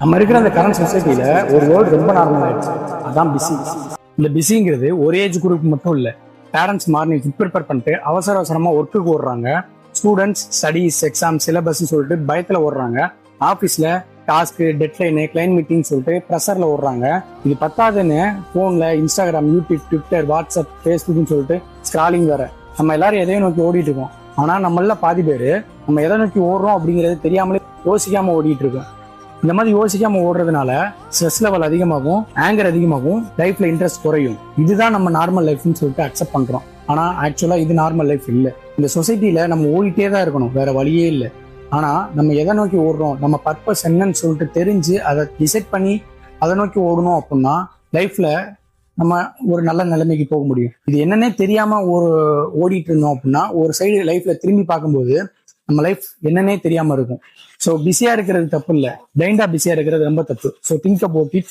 நம்ம இருக்கிற அந்த கரண்ட் சொசைட்டில ஒரு வேர்ல்டு ரொம்ப நார்மல் ஆயிடுச்சு. அதான் பிஸி. இந்த பிஸிங்கிறது ஒரு ஏஜ் குரூப் மட்டும் இல்லை. பேரண்ட்ஸ் மார்னிங் ஃபுட் ப்ரிப்பேர் பண்ணிட்டு அவசர அவசரமா ஒர்க்குக்கு ஓடுறாங்க. ஸ்டூடெண்ட்ஸ் ஸ்டடீஸ் எக்ஸாம் சிலபஸ் சொல்லிட்டு பயத்துல ஓடுறாங்க. ஆஃபீஸ்ல டாஸ்க் டெட்லைனு கிளைண்ட் மீட்டிங் சொல்லிட்டு ப்ரெஷர்ல ஓடுறாங்க. இது பத்தாதுன்னு போன்ல இன்ஸ்டாகிராம் யூடியூப் ட்விட்டர் வாட்ஸ்அப் ஃபேஸ்புக்னு சொல்லிட்டு ஸ்க்ராலிங் வேற. நம்ம எல்லாரும் எதையும் நோக்கி ஓடிட்டு இருக்கோம். ஆனா நம்மள பாதி பேரு நம்ம எதை நோக்கி ஓடுறோம் அப்படிங்கிறது தெரியாமலே யோசிக்காம ஓடிட்டு இருக்கோம். இந்த மாதிரி யோசிக்காம ஓடுறதுனால ஸ்ட்ரெஸ் லெவல் அதிகமாகும், ஆங்கர் அதிகமாகும், லைஃப்ல இன்ட்ரெஸ்ட் குறையும். இதுதான் நம்ம நார்மல் லைஃப்னு சொல்லிட்டு அக்செப்ட் பண்றோம். ஆனா ஆக்சுவலா இது நார்மல் லைஃப் இல்லை. இந்த சொசைட்டில நம்ம ஓடிட்டே தான் இருக்கணும், வேற வழியே இல்லை. ஆனா நம்ம எதை நோக்கி ஓடுறோம், நம்ம பர்பஸ் என்னன்னு சொல்லிட்டு தெரிஞ்சு அதை டிசைட் பண்ணி அதை நோக்கி ஓடணும் அப்படின்னா லைஃப்ல நம்ம ஒரு நல்ல நிலைமைக்கு போக முடியும். இது என்னன்னே தெரியாம ஓடிட்டு இருந்தோம் அப்படின்னா ஒரு சைடு லைஃப்ல திரும்பி பார்க்கும்போது நம்ம லைஃப் என்னன்னே தெரியாம இருக்கும். ஸோ பிஸியா இருக்கிறது தப்பு இல்லை, பிளைண்டா பிஸியா இருக்கிறது ரொம்ப தப்பு. So think about it.